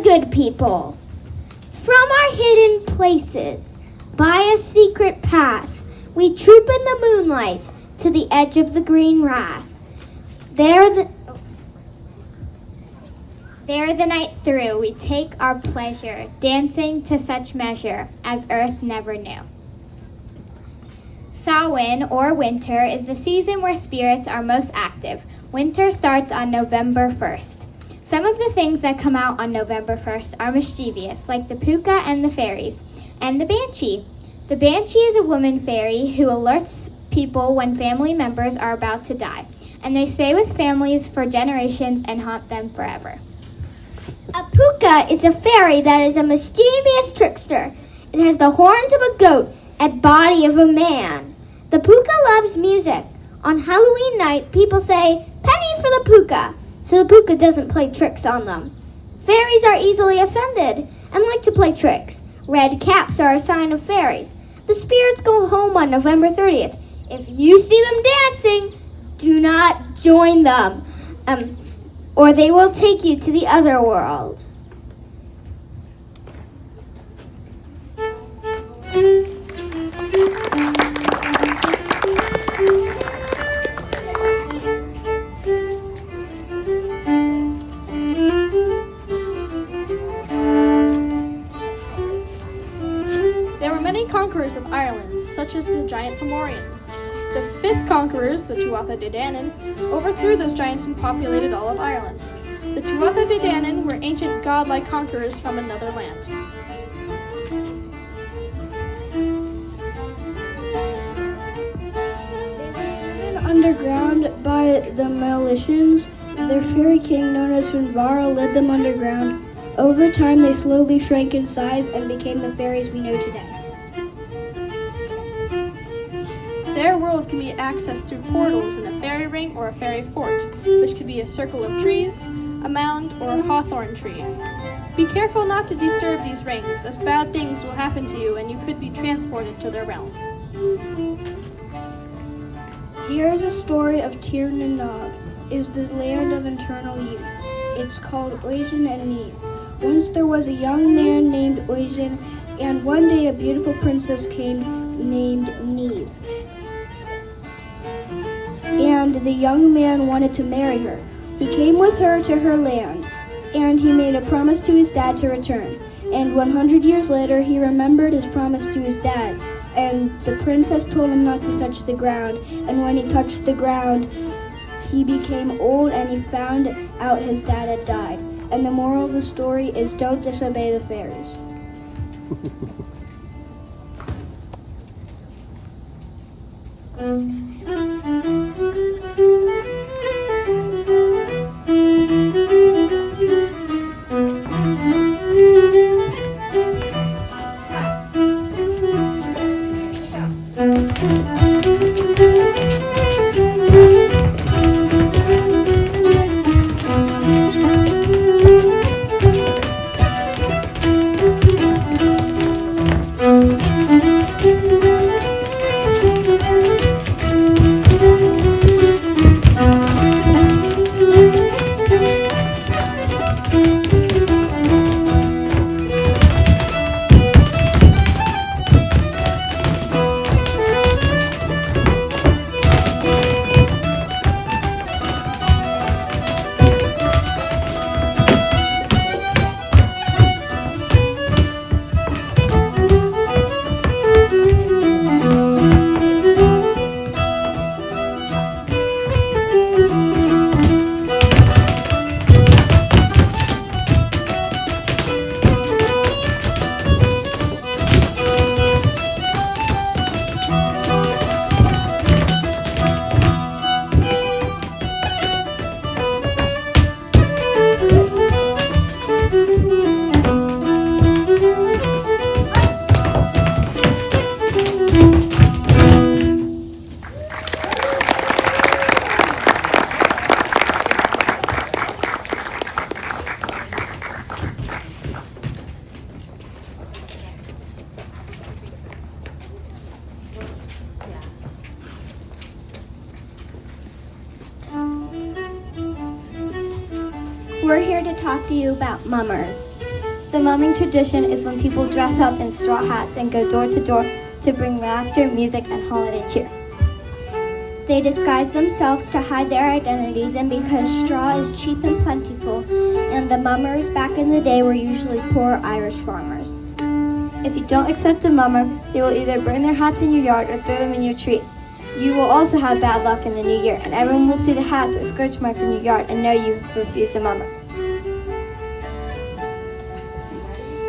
Good people, from our hidden places, by a secret path, we troop in the moonlight to the edge of the green rath. There the night through we take our pleasure, dancing to such measure as earth never knew. Samhain, or winter, is the season where spirits are most active. Winter starts on November 1st. Some of the things that come out on November 1st are mischievous, like the puka and the fairies, and the banshee. The banshee is a woman fairy who alerts people when family members are about to die, and they stay with families for generations and haunt them forever. A puka is a fairy that is a mischievous trickster. It has the horns of a goat and body of a man. The puka loves music. On Halloween night, people say, "Penny for the puka," so the puka doesn't play tricks on them. Fairies are easily offended and like to play tricks. Red caps are a sign of fairies. The spirits go home on November 30th. If you see them dancing, do not join them, or they will take you to the other world. Conquerors of Ireland, such as the giant Fomorians. The fifth conquerors, the Tuatha De Danann, overthrew those giants and populated all of Ireland. The Tuatha De Danann were ancient godlike conquerors from another land. Underground by the Melicians, their fairy king known as Finvara led them underground. Over time they slowly shrank in size and became the fairies we know today. Their world can be accessed through portals in a fairy ring or a fairy fort, which could be a circle of trees, a mound, or a hawthorn tree. Be careful not to disturb these rings, as bad things will happen to you and you could be transported to their realm. Here is a story of Tir na Nog, is the land of eternal youth. It's called Oisin and Neve. Once there was a young man named Oisin, and one day a beautiful princess came named Neve. And the young man wanted to marry her. He came with her to her land, and he made a promise to his dad to return. And 100 years later, he remembered his promise to his dad, and the princess told him not to touch the ground. And when he touched the ground, he became old, and he found out his dad had died. And the moral of the story is don't disobey the fairies. We're here to talk to you about mummers. The mumming tradition is when people dress up in straw hats and go door to door to bring laughter, music, and holiday cheer. They disguise themselves to hide their identities, and because straw is cheap and plentiful, and the mummers back in the day were usually poor Irish farmers. If you don't accept a mummer, they will either burn their hats in your yard or throw them in your tree. You will also have bad luck in the new year, and everyone will see the hats or scourge marks in your yard and know you've refused a mummer.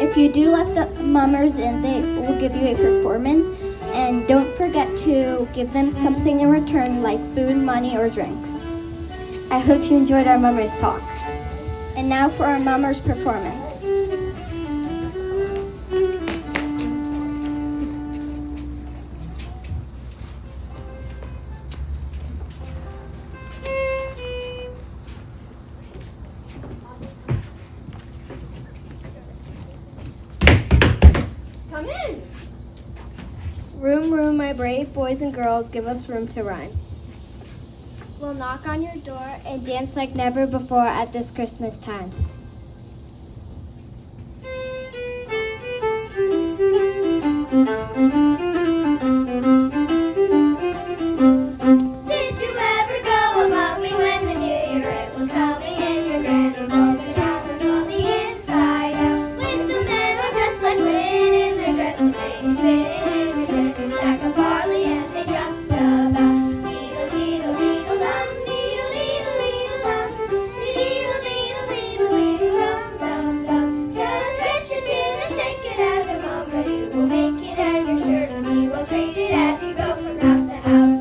If you do let the mummers in, they will give you a performance, and don't forget to give them something in return, like food, money, or drinks. I hope you enjoyed our mummers talk. And now for our mummers performance. Come in. Room, room, my brave boys and girls, give us room to rhyme. We'll knock on your door and dance like never before at this Christmas time. Did you ever go a-mumming when the new year it was coming and your granny's open showers on the inside out? With the men all dressed like women in their dresses, they spinning in their dresses, sack of barley and they jumped about. Needle, needle, needle, dum, needle, needle, needle, dum, needle, needle, needle, needle, dum, dum, dum. Just stretch your chin and shake it as a mummer. You will make it and your shirt, and we will trade it as you go from house to house.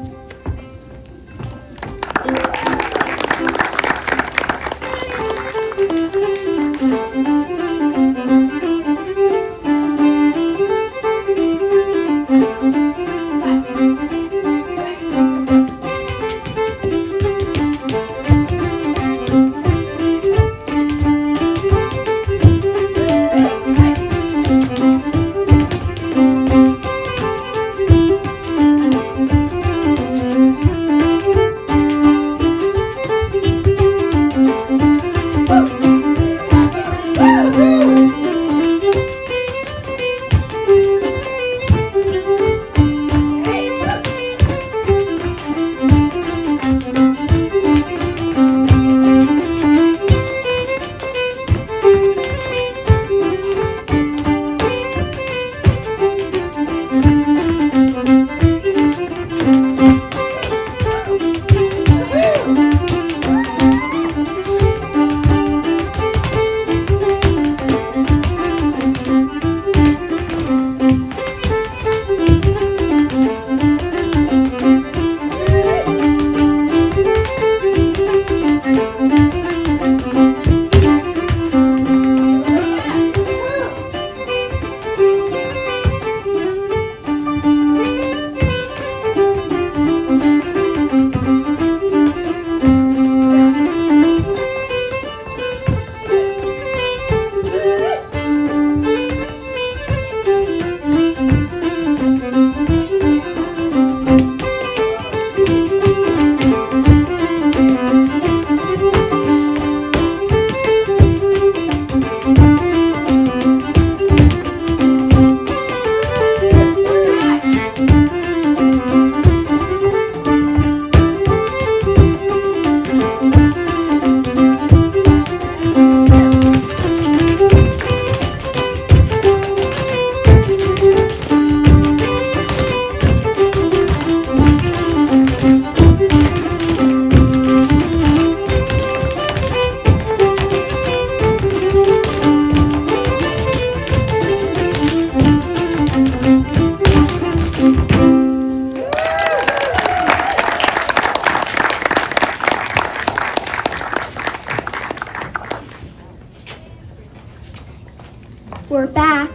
We're back,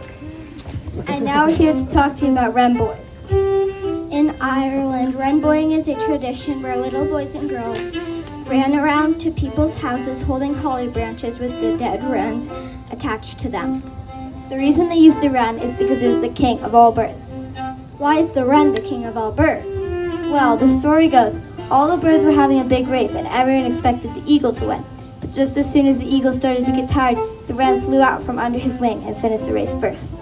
and now we're here to talk to you about wrenboy. In Ireland, wrenboying is a tradition where little boys and girls ran around to people's houses holding holly branches with the dead wrens attached to them. The reason they use the wren is because it is the king of all birds. Why is the wren the king of all birds? Well, the story goes, all the birds were having a big race and everyone expected the eagle to win. But Just as soon as the eagle started to get tired, the wren flew out from under his wing and finished the race first.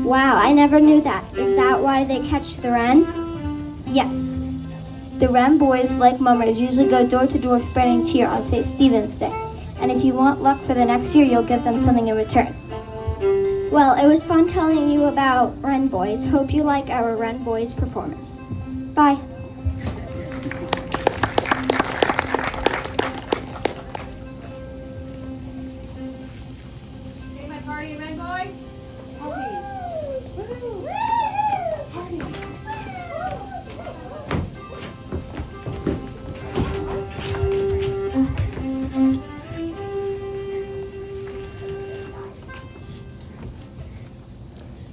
Wow, I never knew that. Is that why they catch the wren? Yes. The wren boys, like mummers, usually go door to door spreading cheer on St. Stephen's Day. And if you want luck for the next year, you'll give them something in return. Well, it was fun telling you about Wren Boys. Hope you like our Wren Boys performance. Bye. My party, Red Boys.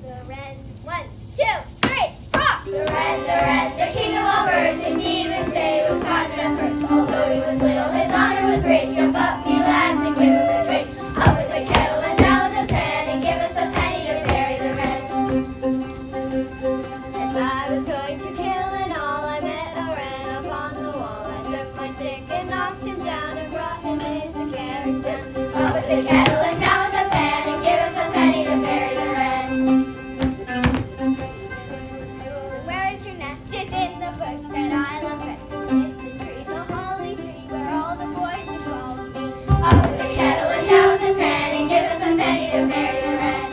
The wren, 1, 2, 3, hop! The wren, the king of all birds, his Stephen's Day was conjured at first. Although he was little, his honor was great. Jump up, ye lads, and give him a treat. Up with the kettle and down with the pan, and give us a penny to bury the wren. As I was going to kill and all, I met a wren upon the wall. I took my stick and knocked him down and brought him his carriage down. Up with the kettle and down with the pan, and give us a penny to bury the wren. Where is your nest? It's in the bush that I love best. It's the tree, the holly tree, where all the boys will follow me. Up with the kettle and down with the pan, and give us a penny to bury the wren.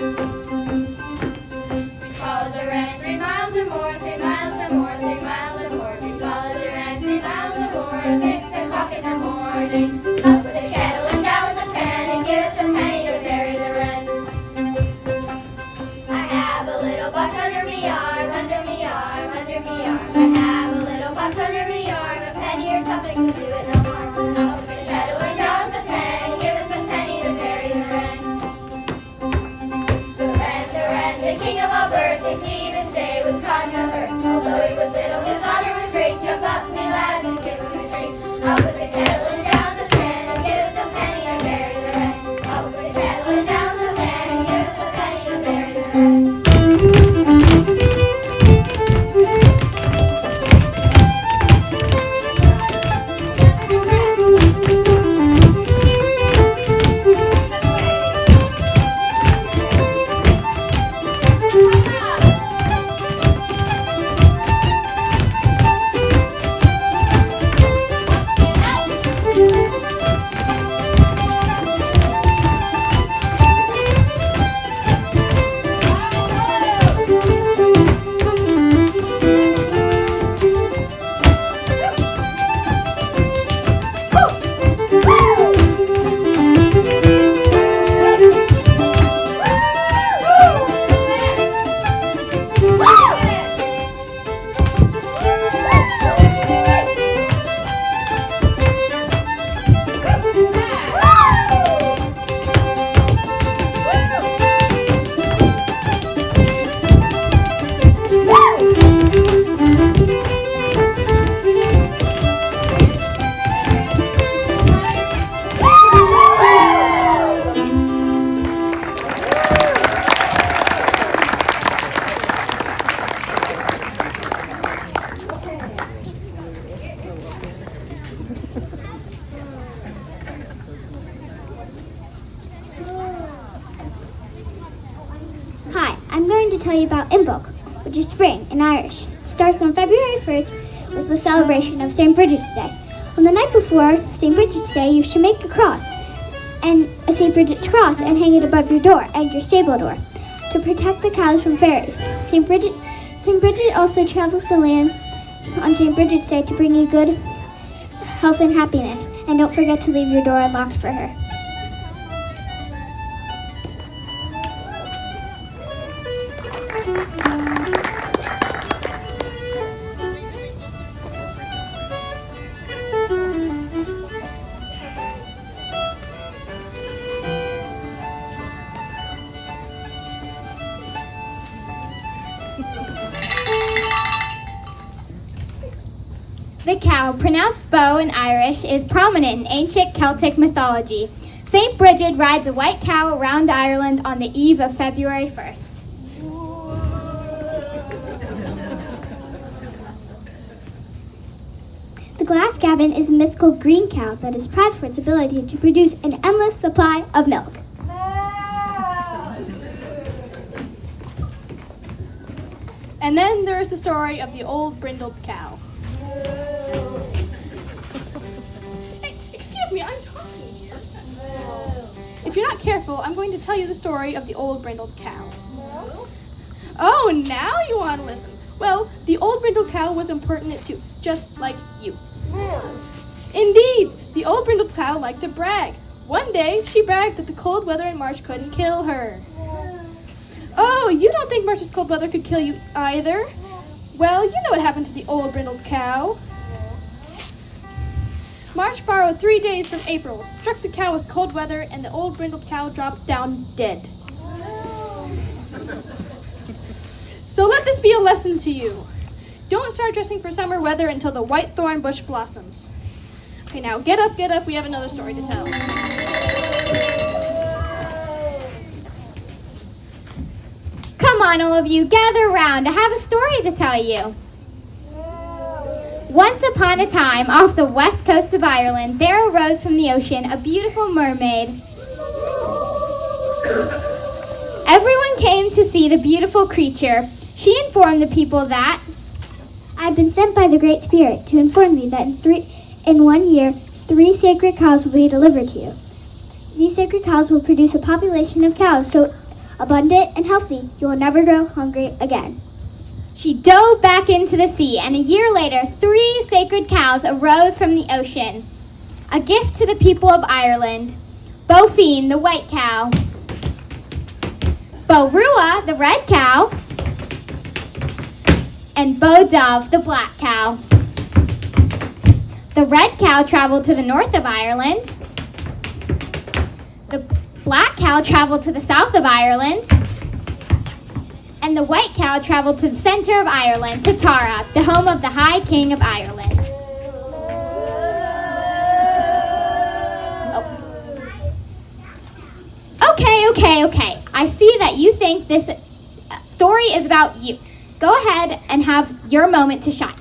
Follow the wren 3 miles or more, 3 miles or more, 3 miles or more. We follow the wren 3 miles or more, 6 o'clock in the morning. Up with the kettle and down with the pan, and give us a penny to bury the wren. I have a little box under me arm, under me arm, under me arm. I have a little box under me arm, a penny or something to do it no harm. Up with the kettle and down with the pan, give us a penny to bury the wren. The wren, the king of all birds, his Stephen's Day was conjured at first. Although he was little, his honor was great. Jump up, me lads, and give him a treat. Up with the kettle and down the pan, and give us a penny to bury the wren. Up with the kettle and down the pan, and give us a penny to bury the wren. Hi, I'm going to tell you about Imbolc, which is spring in Irish. It starts on February 1st with the celebration of St. Bridget's Day. On the night before St. Bridget's Day, you should make a cross, and a St. Bridget's cross, and hang it above your door and your stable door to protect the cows from fairies. St. Bridget also travels the land on St. Bridget's Day to bring you good health and happiness, and don't forget to leave your door unlocked for her. The cow, pronounced bow in Irish, is prominent in ancient Celtic mythology. St. Bridget rides a white cow around Ireland on the eve of February 1st. The glass cabin is a mythical green cow that is prized for its ability to produce an endless supply of milk. And then there is the story of the old brindled cow. Hey, excuse me, I'm talking here. If you're not careful, I'm going to tell you the story of the old brindled cow. Oh, now you want to listen. Well, the old brindled cow was impertinent too, just like you. Indeed, the old brindled cow liked to brag. One day, she bragged that the cold weather in March couldn't kill her. Oh, you don't think March's cold weather could kill you either? Well, you know what happened to the old brindled cow. March borrowed 3 days from April, struck the cow with cold weather, and the old brindled cow dropped down dead. So let this be a lesson to you. Don't start dressing for summer weather until the white thorn bush blossoms. Okay, now get up, we have another story to tell. Come on, all of you, gather around. I have a story to tell you. Once upon a time, off the west coast of Ireland, there arose from the ocean a beautiful mermaid. Everyone came to see the beautiful creature. She informed the people that I've been sent by the Great Spirit to inform you that in 1 year, 3 sacred cows will be delivered to you. These sacred cows will produce a population of cows so abundant and healthy, you will never go hungry again. she dove back into the sea, and a year later, 3 sacred cows arose from the ocean. A gift to the people of Ireland. Bofine, the white cow. Borua, the red cow. And Bodove, the black cow. The red cow traveled to the north of Ireland. The black cow traveled to the south of Ireland. And the white cow traveled to the center of Ireland, to Tara, the home of the High King of Ireland. Okay. I see that you think this story is about you. Go ahead and have your moment to shine.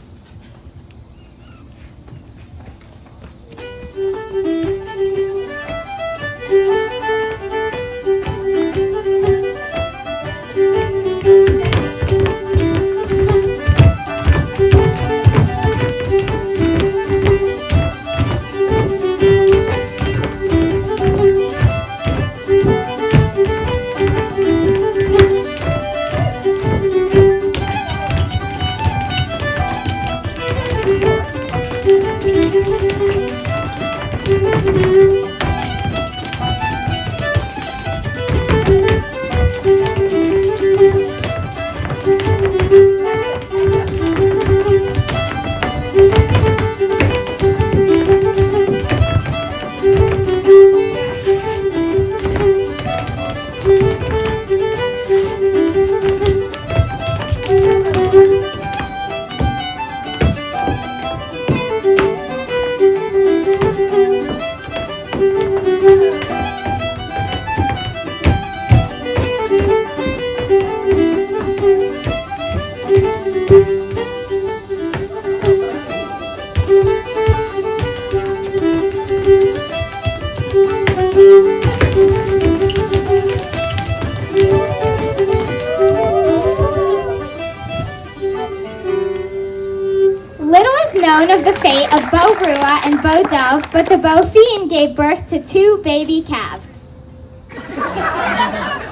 Of the fate of Borua and Bodove, but the Bofine gave birth to 2 baby calves.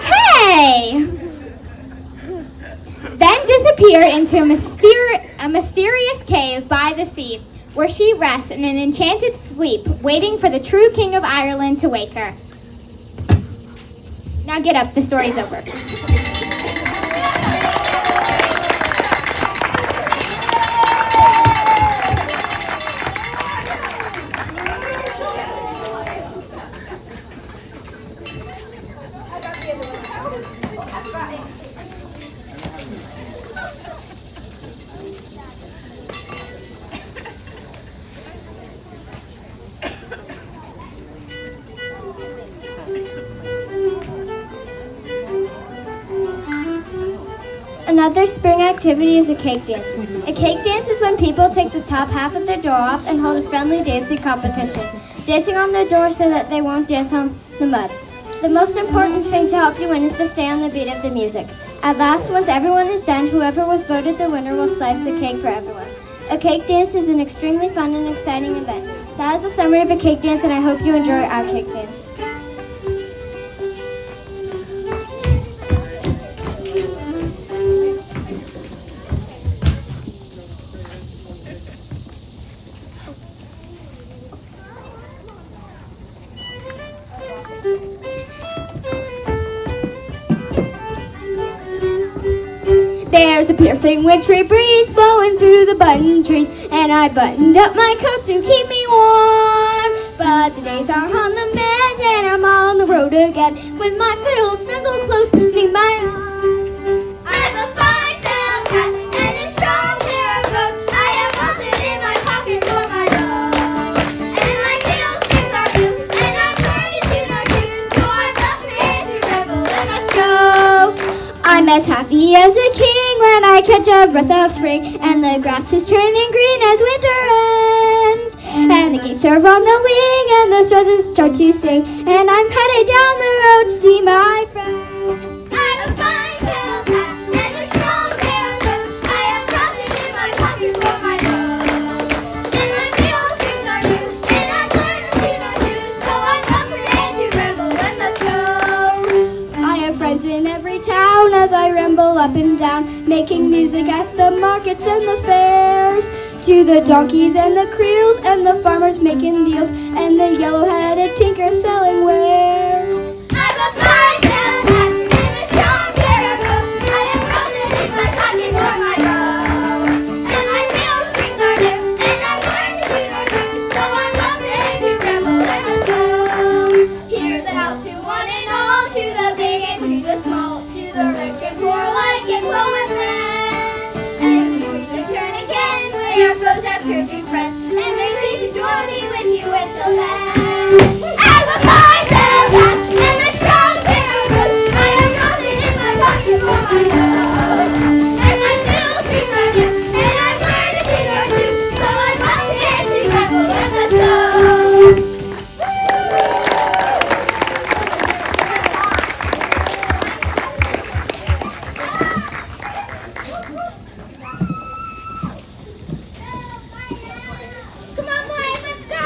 Hey! Then disappeared into a mysterious cave by the sea, where she rests in an enchanted sleep, waiting for the true King of Ireland to wake her. Now get up, the story's over. Another spring activity is a cake dance. A cake dance is when people take the top half of their door off and hold a friendly dancing competition, dancing on their door so that they won't dance on the mud. The most important thing to help you win is to stay on the beat of the music. At last, once everyone is done, whoever was voted the winner will slice the cake for everyone. A cake dance is an extremely fun and exciting event. That is a summary of a cake dance, and I hope you enjoy our cake dance. There's a piercing wintry breeze blowing through the button trees, and I buttoned up my coat to keep me warm. But the days are on the mend, and I'm on the road again, with my fiddle snuggled close beneath my arm. I have a fine felt hat and a strong pair of boots. I have lost it in my pocket for my robe. And my fiddle strings are new, and I'm learning to know tunes, so I'm not prepared to revel and let's go. I'm as happy as a king when I catch a breath of spring, and the grass is turning green as winter ends. And the geese are on the wing, and the stars start to sing, and I'm headed down the road to see my friends. I have a fine felt hat and a strong pair of boots. I have lost it in my pocket for my robe. And my fiddle strings are new, and I'm learning to know tunes, so I'm not prepared to revel and let's go. I have friends in every town as I ramble up and down, making music at the markets and the fairs. To the donkeys and the creels and the farmers making deals, and the yellow-headed tinker selling wares. I have a fine felt hat and a strong pair of boots. I have lost it in my pocket for my robe. And my fiddle strings are new, and I'm learning to know tunes, so I'm not ready to revel and let's go. Here's out to one and all, to the big and to the small, to the rich and poor alike in woe and land. And if we return again, may our foes have turned to friends, and may peace enjoy me with you until then. I have a fine felt hat and a strong pair of boots. I have lost it in my pocket for my robe. And my fiddle strings are new, and I'm learning to know tunes, so I'm not prepared to revel and let's go. Come on, boys, let's go!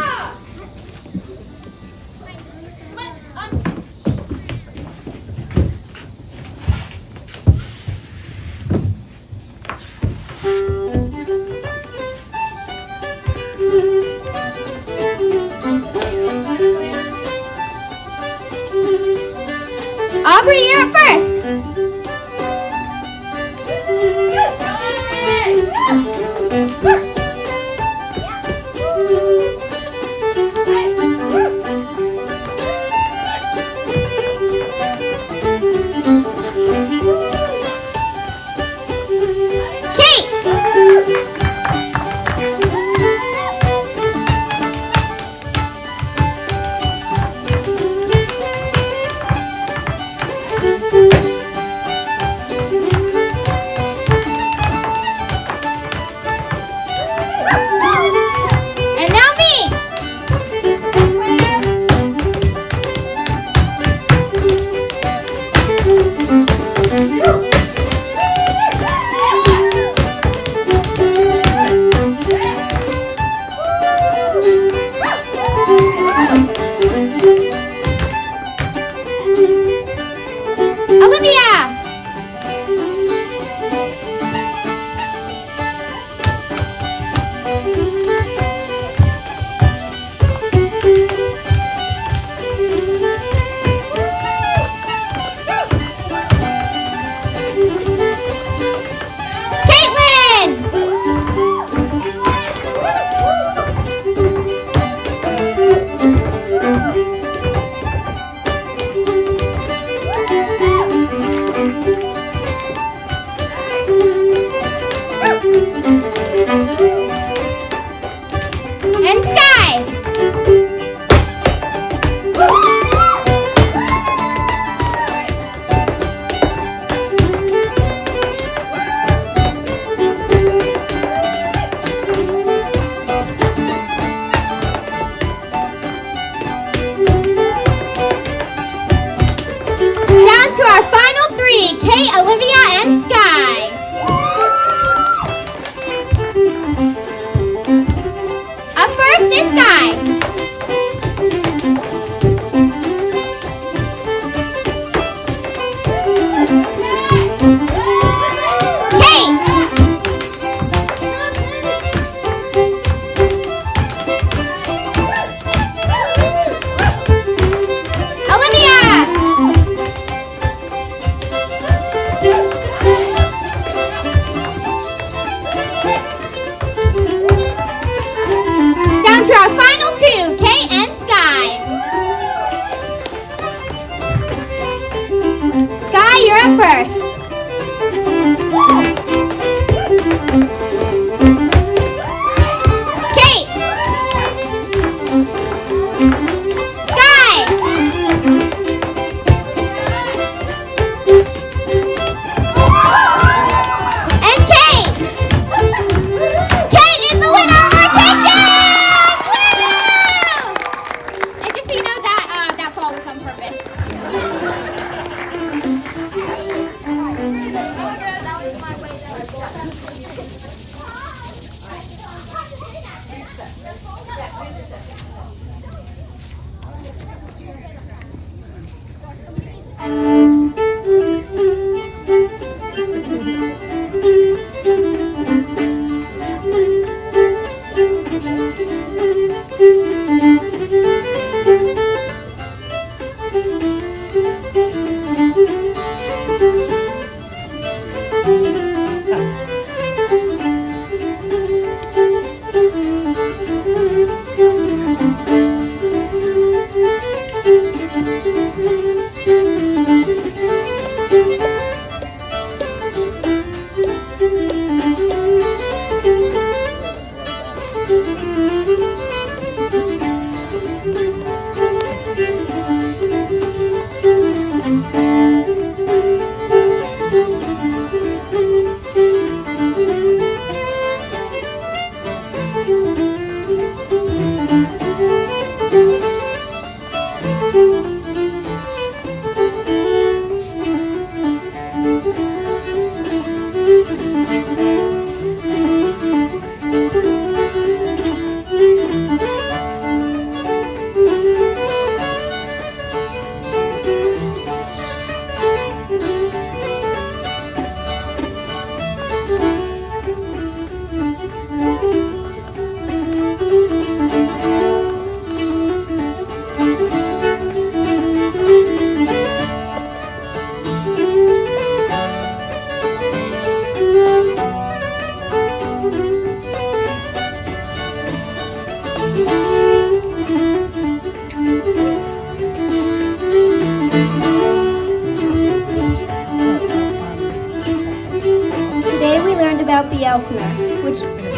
Bealtaine, which It's going to be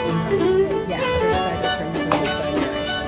fun doing it. Yeah, there's I just remember the sun narration.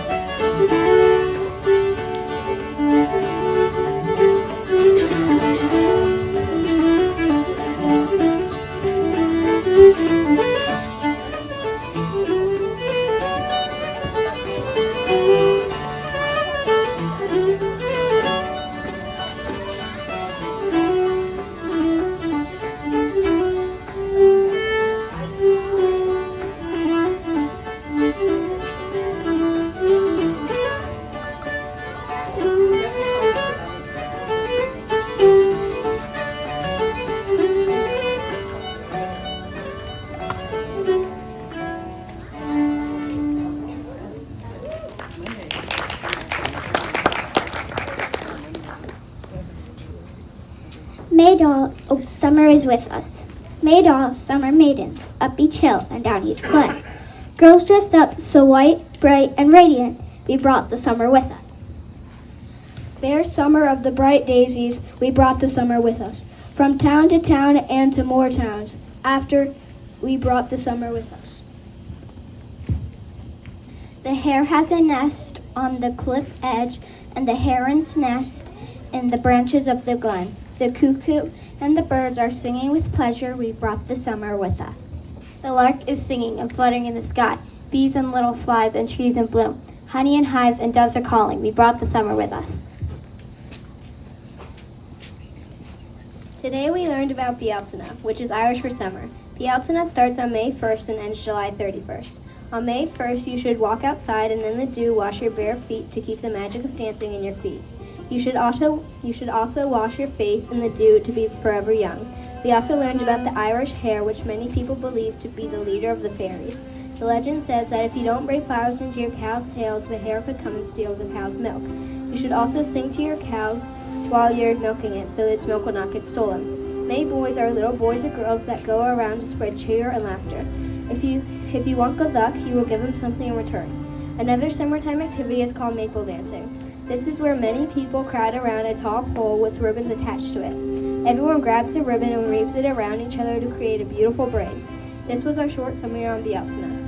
Summer is with us. May dolls, summer maidens, up each hill and down each glen. Girls dressed up so white, bright, and radiant, we brought the summer with us. Fair summer of the bright daisies, we brought the summer with us. From town to town and to more towns, after we brought the summer with us. The hare has a nest on the cliff edge, and the heron's nest in the branches of the glen. The cuckoo and the birds are singing with pleasure. We brought the summer with us. the lark is singing and fluttering in the sky, bees and little flies and trees in bloom, honey and hives and doves are calling. We brought the summer with us. Today we learned about Bealtaine, which is Irish for summer. Bealtaine starts on May 1st and ends July 31st. On May 1st, you should walk outside and in the dew wash your bare feet to keep the magic of dancing in your feet. You should also wash your face in the dew to be forever young. We also learned about the Irish hare, which many people believe to be the leader of the fairies. The legend says that if you don't braid flowers into your cow's tails, the hare could come and steal the cow's milk. You should also sing to your cows while you're milking it so its milk will not get stolen. May boys are little boys or girls that go around to spread cheer and laughter. If you want good luck, you will give them something in return. Another summertime activity is called maple dancing. This is where many people crowd around a tall pole with ribbons attached to it. Everyone grabs a ribbon and weaves it around each other to create a beautiful braid. This was our short summary on Bealtaine.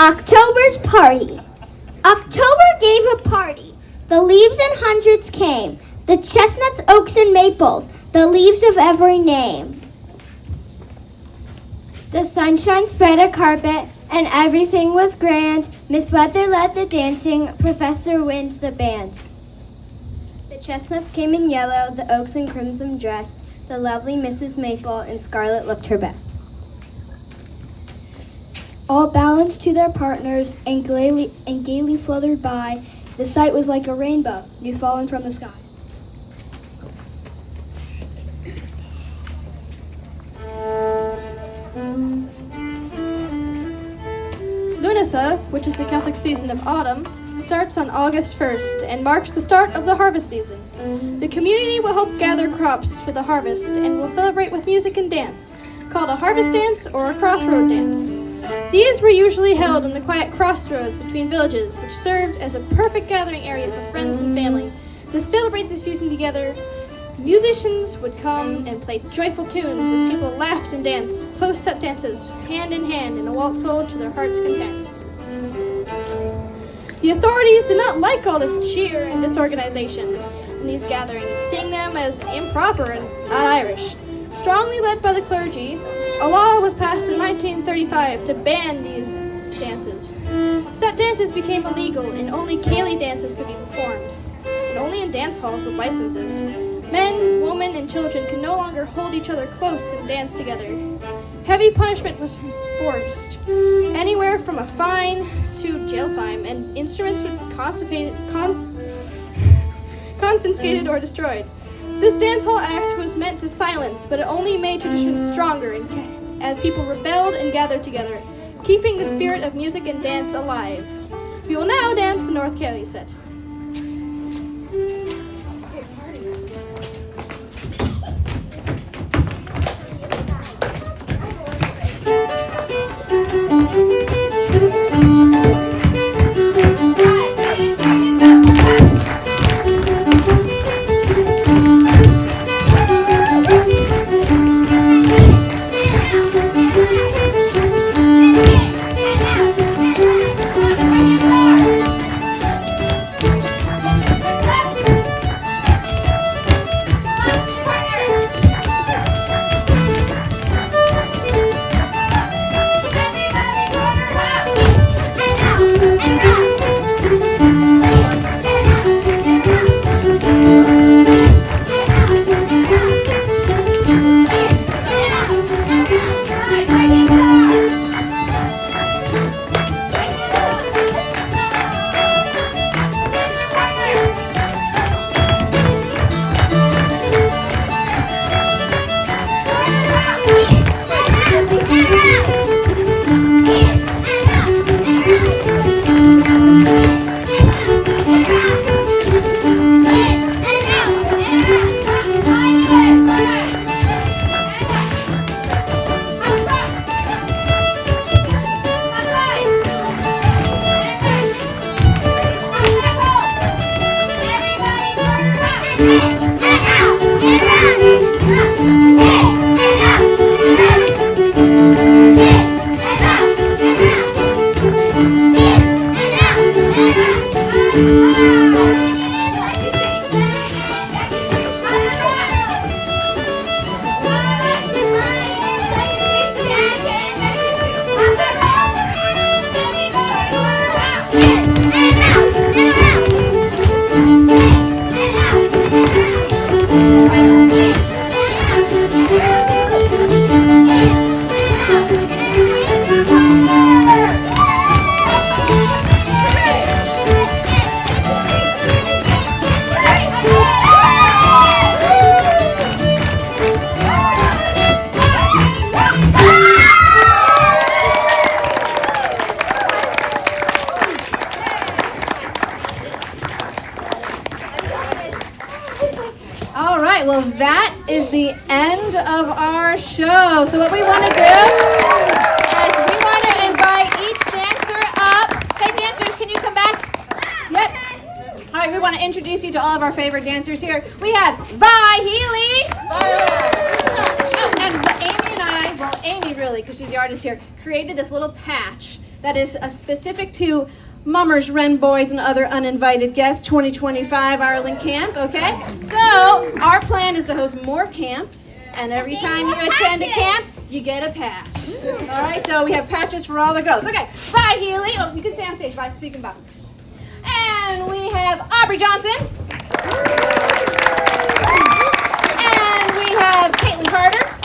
October's party. October gave a party. The leaves in hundreds came. The chestnuts, oaks, and maples. The leaves of every name. The sunshine spread a carpet, and everything was grand. Miss Weather led the dancing, Professor Wind the band. The chestnuts came in yellow, the oaks in crimson dressed. The lovely Mrs. Maple in scarlet looked her best. All balanced to their partners and gaily fluttered by. The sight was like a rainbow, new fallen from the sky. Lunasa, which is the Celtic season of autumn, starts on August 1st and marks the start of the harvest season. The community will help gather crops for the harvest and will celebrate with music and dance, called a harvest dance or a crossroad dance. These were usually held on the quiet crossroads between villages, which served as a perfect gathering area for friends and family. To celebrate the season together, musicians would come and play joyful tunes as people laughed and danced, close set dances, hand in hand, in a waltz hold to their heart's content. The authorities did not like all this cheer and disorganization in these gatherings, seeing them as improper and not Irish. Strongly led by the clergy, a law was passed in 1935 to ban these dances. Set dances became illegal and only ceilidh dances could be performed, and only in dance halls with licenses. Men, women, and children could no longer hold each other close and dance together. Heavy punishment was enforced, anywhere from a fine to jail time, and instruments were confiscated or destroyed. This dance hall act was meant to silence, but it only made traditions stronger as people rebelled and gathered together, keeping the spirit of music and dance alive. We will now dance the North County set. Well, that is the end of our show. So what we want to do is we want to invite each dancer up. Hey, dancers, can you come back? Yep. All right, we want to introduce you to all of our favorite dancers here. We have Vi Healey. Oh, and Amy and I, well, Amy really, because she's the artist here, created this little patch that is specific to Mummers, Wren Boys, and other uninvited guests 2025 Ireland Camp, okay? So our plan is to host more camps, and every time you attend a camp, you get a patch. All right, so we have patches for all the girls. Okay, Vi Healey. Oh, you can stay on stage, Vi, so you can bow. And we have Aubrey Johnson. And we have Caitlin Carter.